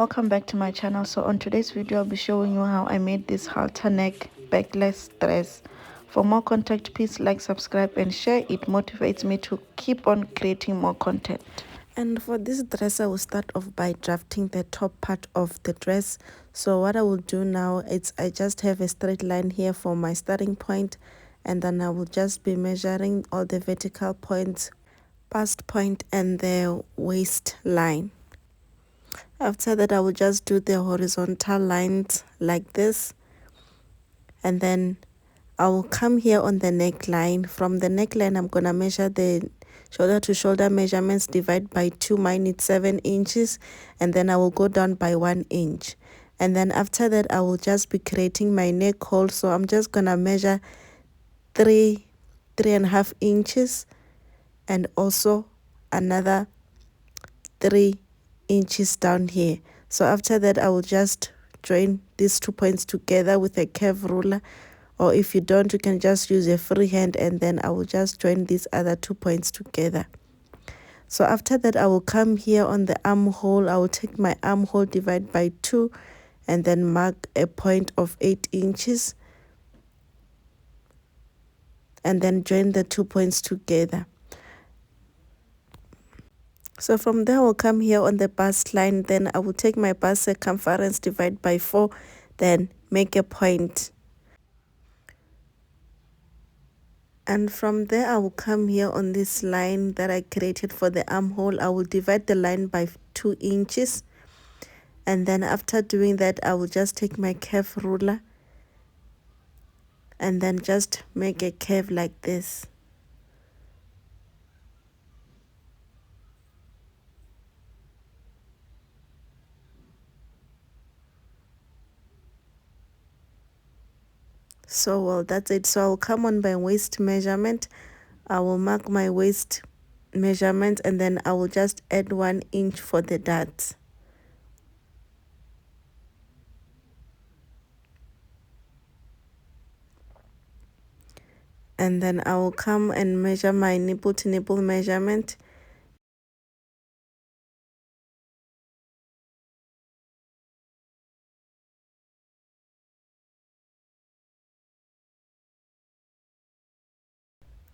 Welcome back to my channel. So on today's video I'll be showing you how I made this halter neck backless dress. For more content, please like, subscribe and share. It motivates me to keep on creating more content. And for this dress I will start off by drafting the top part of the dress. So what I will do now is I just have a straight line here for my starting point, and then I will just be measuring all the vertical points, bust point and the waistline. After that, I will just do the horizontal lines like this, and then I will come here on the neckline. From the neckline, I'm gonna measure the shoulder to shoulder measurements, divide by 2. Mine is 7 inches, and then I will go down by 1 inch. And then after that, I will just be creating my neck hole. So I'm just gonna measure 3.5 inches, and also another 3 inches down here. So after that, I will just join these 2 points together with a curve ruler, or if you don't, you can just use a free hand, and then I will just join these other 2 points together. So after that, I will come here on the armhole. I will take my armhole, divide by 2, and then mark a point of 8 inches, and then join the 2 points together. So from there, I will come here on the bust line. Then I will take my bust circumference, divide by 4, then make a point. And from there, I will come here on this line that I created for the armhole. I will divide the line by 2 inches. And then after doing that, I will just take my curve ruler and then just make a curve like this. So well, that's it. So I'll come on by waist measurement. I will mark my waist measurement, and then I will just add 1 inch for the darts. And then I will come and measure my nipple to nipple measurement.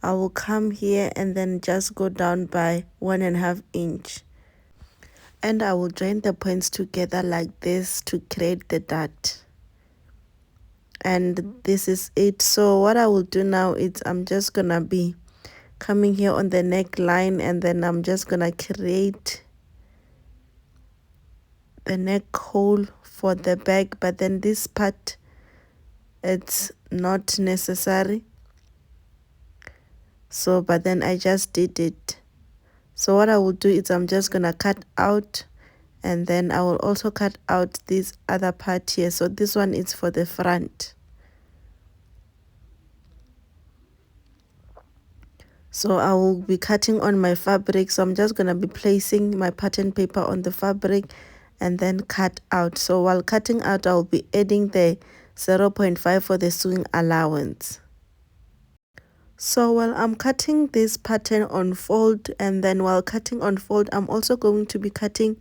I will come here and then just go down by 1.5 inch. And I will join the points together like this to create the dart. And this is it. So what I will do now is I'm just gonna be coming here on the neckline, and then I'm just gonna create the neck hole for the back, but then this part, it's not necessary. So but then I just did it. So what I will do is I'm just gonna cut out, and then I will also cut out this other part here. So this one is for the front. So I will be cutting on my fabric. So I'm just gonna be placing my pattern paper on the fabric and then cut out. So while cutting out, I'll be adding the 0.5 for the sewing allowance. So while I'm cutting this pattern on fold, and then while cutting on fold, I'm also going to be cutting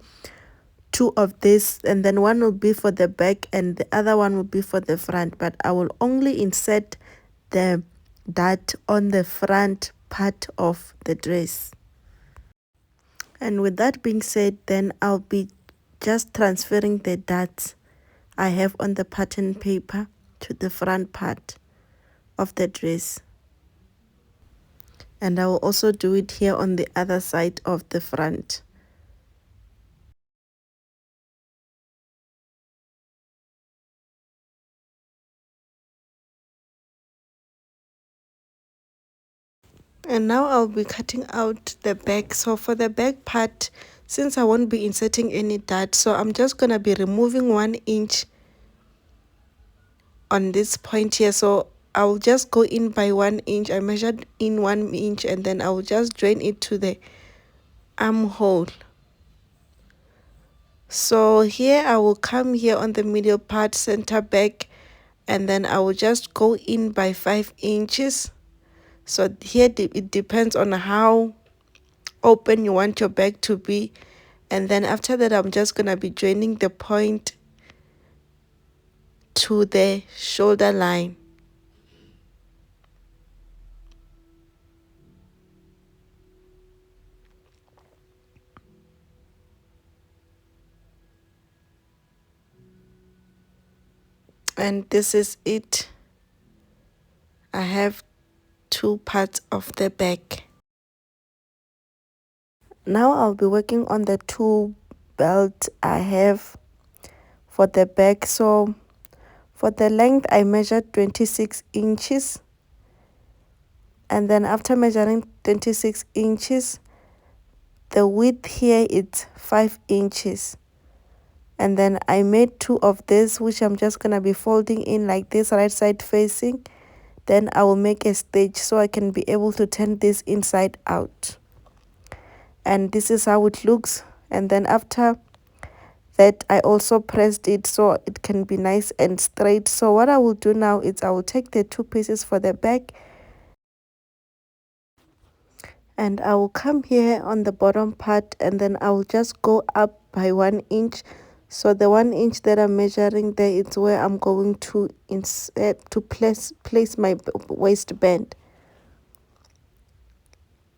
2 of this, and then one will be for the back and the other one will be for the front, but I will only insert the dart on the front part of the dress. And with that being said, then I'll be just transferring the darts I have on the pattern paper to the front part of the dress. And I will also do it here on the other side of the front. And now I'll be cutting out the back. So for the back part, since I won't be inserting any dart, so I'm just gonna be removing 1 inch on this point here. So I'll just go in by 1 inch. I measured in 1 inch, and then I'll just join it to the armhole. So here I will come here on the middle part, center back, and then I will just go in by 5 inches. So here it depends on how open you want your back to be, And then after that, I'm just gonna be joining the point to the shoulder line. And this is it. I have two parts of the back. Now I'll be working on the two belts I have for the back. So for the length, I measured 26 inches. And then after measuring 26 inches, the width here is 5 inches. And then I made two of this, which I'm just going to be folding in like this, right side facing. Then I will make a stitch so I can be able to turn this inside out. And this is how it looks. And then after that, I also pressed it so it can be nice and straight. So what I will do now is I will take the two pieces for the back, and I will come here on the bottom part, and then I will just go up by 1 inch. So the 1 inch that I'm measuring there is where I'm going to insert to place my waistband.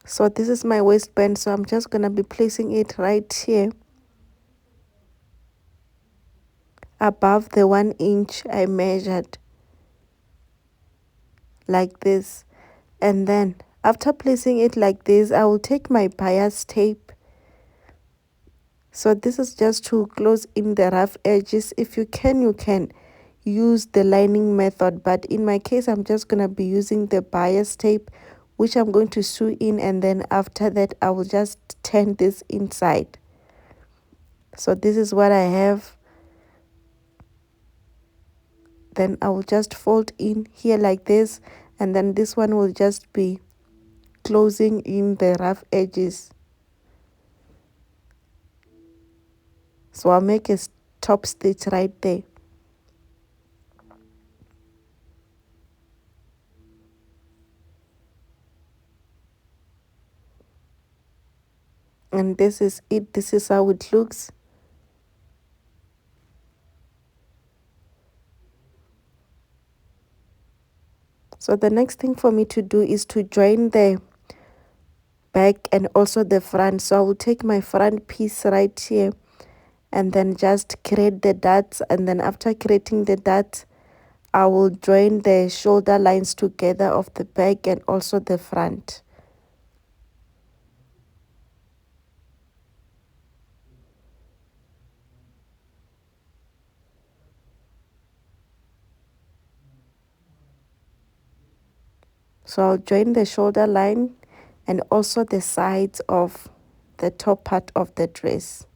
So this is my waistband, so I'm just going to be placing it right here above the 1 inch I measured, like this. And then after placing it like this, I will take my bias tape. So this is just to close in the rough edges. If you can use the lining method, but in my case, I'm just going to be using the bias tape, which I'm going to sew in, and then after that, I will just turn this inside. So this is what I have. Then I will just fold in here like this, and then this one will just be closing in the rough edges. So I'll make a top stitch right there. And this is it. This is how it looks. So the next thing for me to do is to join the back and also the front. So I will take my front piece right here and then just create the dots, and then after creating the dots, I will join the shoulder lines together of the back and also the front. So I'll join the shoulder line and also the sides of the top part of the dress.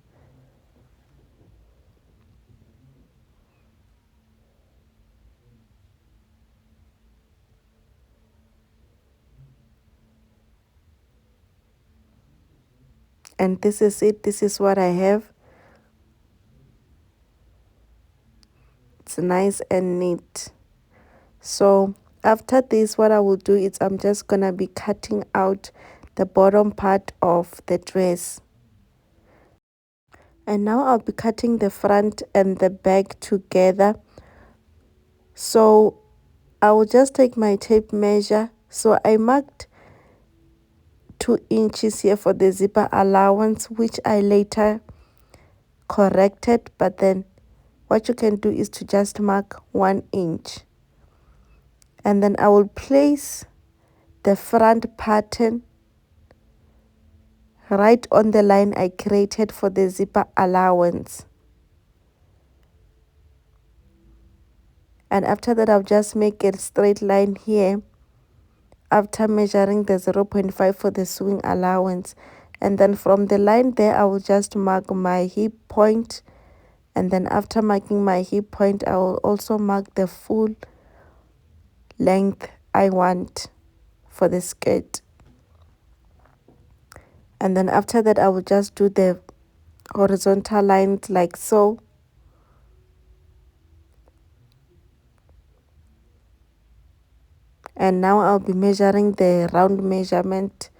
And this is it. This is what I have. It's nice and neat. So after this, what I will do is I'm just gonna be cutting out the bottom part of the dress. And now I'll be cutting the front and the back together. So I will just take my tape measure. So I marked 2 inches here for the zipper allowance, which I later corrected, but then what you can do is to just mark 1 inch. And then I will place the front pattern right on the line I created for the zipper allowance. And after that, I'll just make a straight line here after measuring the 0.5 for the sewing allowance. And then from the line there, I will just mark my hip point. And then after marking my hip point, I will also mark the full length I want for the skirt. And then after that, I will just do the horizontal lines like so. And now I'll be measuring the round measurement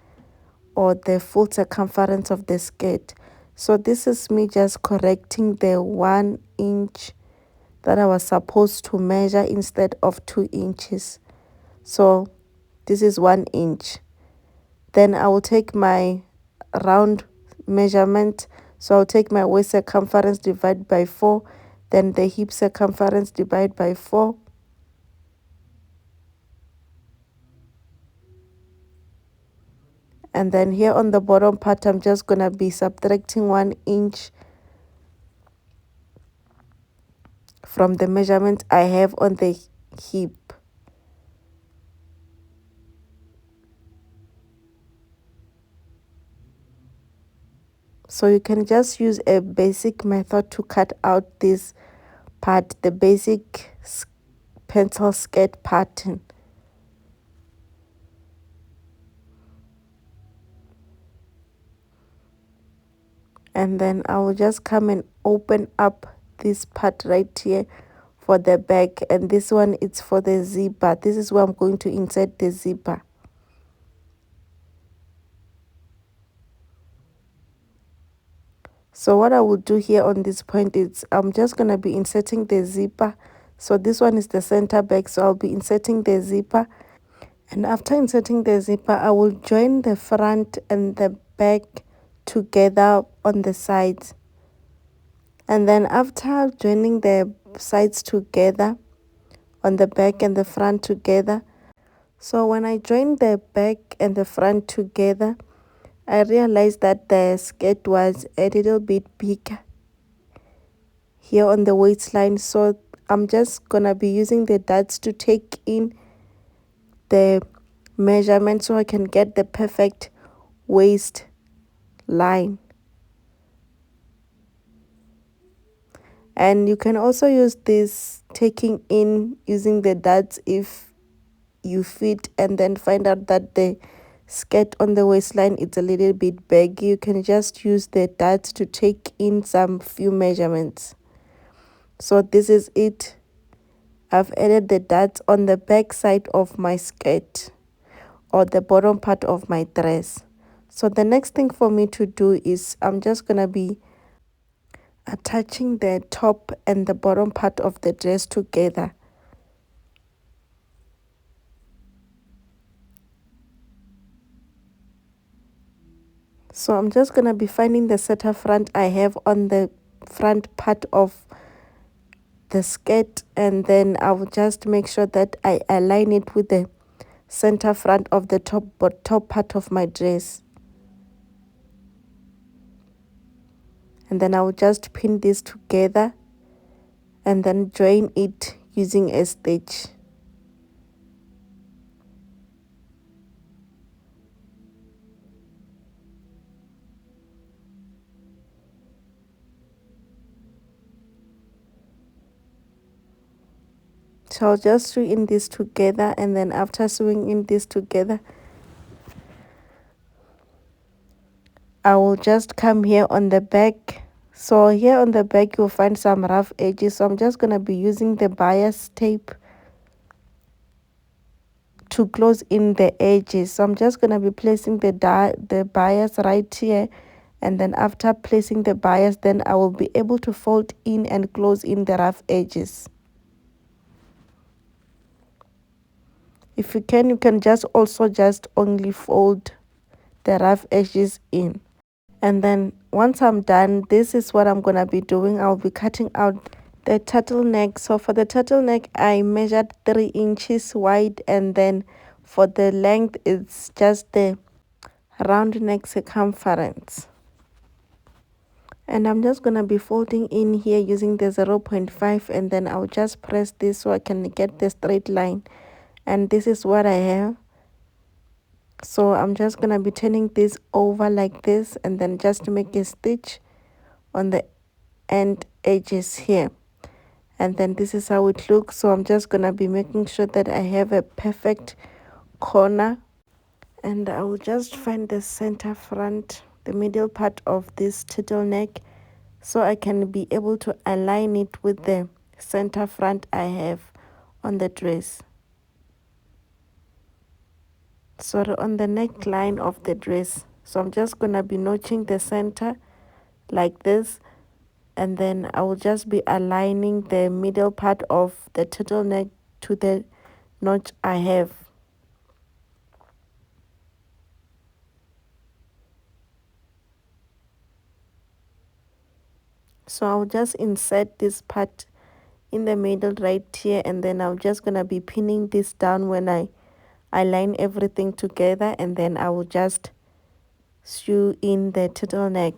or the full circumference of the skirt. So this is me just correcting the 1 inch that I was supposed to measure instead of 2 inches. So this is 1 inch. Then I will take my round measurement. So I'll take my waist circumference divide by 4, then the hip circumference divide by 4. And then here on the bottom part, I'm just going to be subtracting 1 inch from the measurement I have on the hip. So you can just use a basic method to cut out this part, the basic pencil skirt pattern. And then I will just come and open up this part right here for the back, and this one is for the zipper. This is where I'm going to insert the zipper. So what I will do here on this point is I'm just going to be inserting the zipper. So this one is the center back, so I'll be inserting the zipper. And after inserting the zipper, I will join the front and the back together on the sides. And then after joining the sides together on the back and the front together, so when I joined the back and the front together, I realized that the skirt was a little bit bigger here on the waistline. So I'm just gonna be using the darts to take in the measurement so I can get the perfect waist line. And you can also use this taking in using the darts if you fit and then find out that the skirt on the waistline is a little bit baggy. You can just use the darts to take in some few measurements. So this is it. I've added the darts on the back side of my skirt or the bottom part of my dress. So the next thing for me to do is I'm just gonna be attaching the top and the bottom part of the dress together. So I'm just gonna be finding the center front I have on the front part of the skirt, and then I will just make sure that I align it with the center front of the top part of my dress. And then I will just pin this together and then join it using a stitch. So I'll just sew in this together, and then after sewing in this together, I will just come here on the back. So here on the back you'll find some rough edges, so I'm just going to be using the bias tape to close in the edges. So I'm just going to be placing the bias right here, and then after placing the bias, then I will be able to fold in and close in the rough edges. If you can just also just only fold the rough edges in. And then once I'm done, this is what I'm going to be doing. I'll be cutting out the turtleneck. So for the turtleneck, I measured 3 inches wide, and then for the length, it's just the round neck circumference. And I'm just going to be folding in here using the 0.5, and then I'll just press this so I can get the straight line. And this is what I have. So I'm just going to be turning this over like this, and then just make a stitch on the end edges here. And then this is how it looks. So I'm just going to be making sure that I have a perfect corner, and I will just find the center front, the middle part of this turtleneck, so I can be able to align it with the center front I have on the dress. So on the neckline of the dress. So I'm just going to be notching the center like this, and then I will just be aligning the middle part of the turtleneck to the notch I have. So I'll just insert this part in the middle right here, and then I'm just gonna be pinning this down when I align everything together, and then I will just sew in the turtleneck.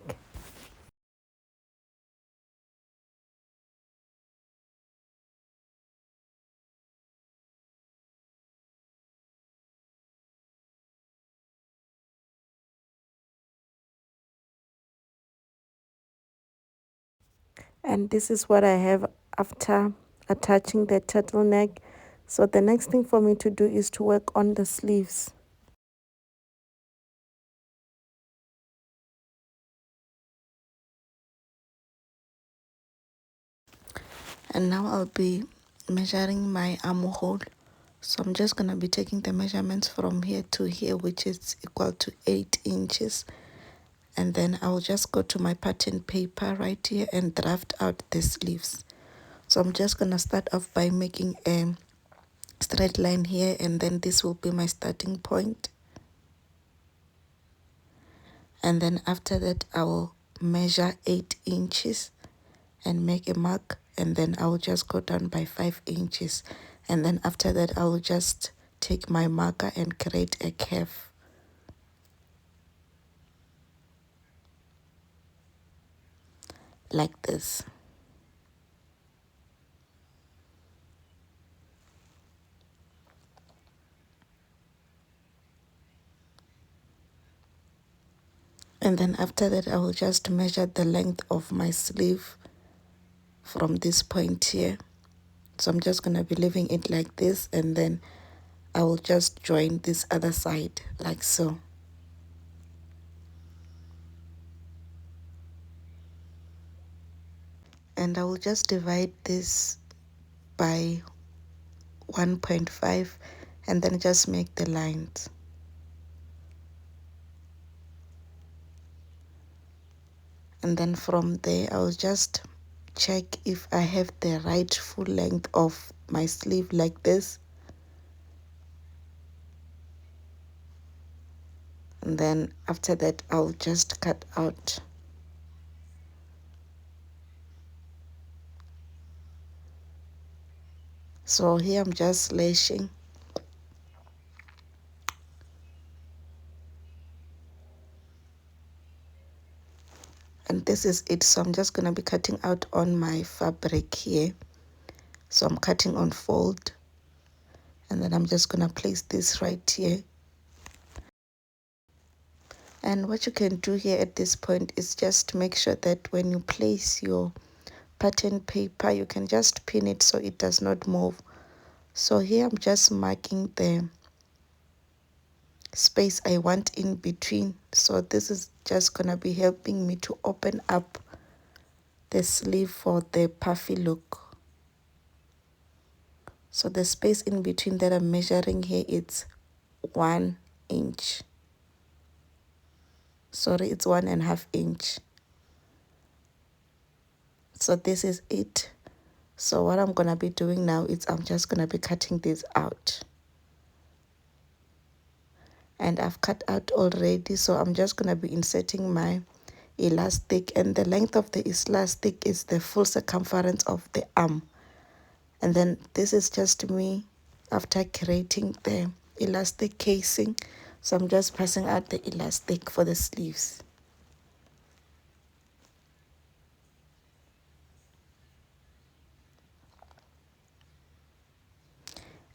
And this is what I have after attaching the turtleneck. So the next thing for me to do is to work on the sleeves. And now I'll be measuring my armhole. So I'm just going to be taking the measurements from here to here, which is equal to 8 inches. And then I'll just go to my pattern paper right here and draft out the sleeves. So I'm just going to start off by making a straight line here, and then this will be my starting point. And then after that I will measure 8 inches and make a mark, and then I will just go down by 5 inches, and then after that I will just take my marker and create a curve like this. And then after that I will just measure the length of my sleeve from this point here. So I'm just going to be leaving it like this, and then I will just join this other side like so. And I will just divide this by 1.5 and then just make the lines. And then from there I'll just check if I have the right full length of my sleeve like this. And then after that I'll just cut out. So here I'm just slashing. And this is it. So I'm just going to be cutting out on my fabric here. So I'm cutting on fold, and then I'm just going to place this right here. And what you can do here at this point is just make sure that when you place your pattern paper, you can just pin it so it does not move. So here I'm just marking the space I want in between. So this is just gonna be helping me to open up the sleeve for the puffy look. So the space in between that I'm measuring here, it's 1 inch. Sorry, it's 1.5 inch. So this is it. So what I'm gonna be doing now is I'm just gonna be cutting this out. And I've cut out already, so I'm just gonna be inserting my elastic, and the length of the elastic is the full circumference of the arm. And then this is just me after creating the elastic casing. So I'm just passing out the elastic for the sleeves.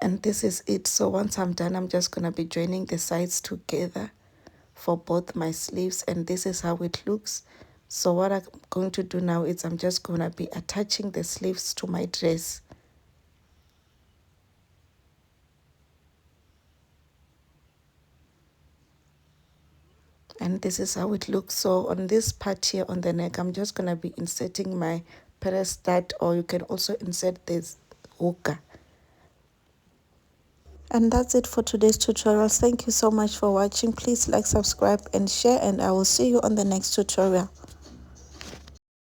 And this is it. So once I'm done, I'm just gonna be joining the sides together for both my sleeves, and this is how it looks. So what I'm going to do now is I'm just going to be attaching the sleeves to my dress. And this is how it looks. So on this part here on the neck, I'm just going to be inserting my press stud, or you can also insert this hooker. And that's it for today's tutorial. Thank you so much for watching. Please like, subscribe and share, and I will see you on the next tutorial.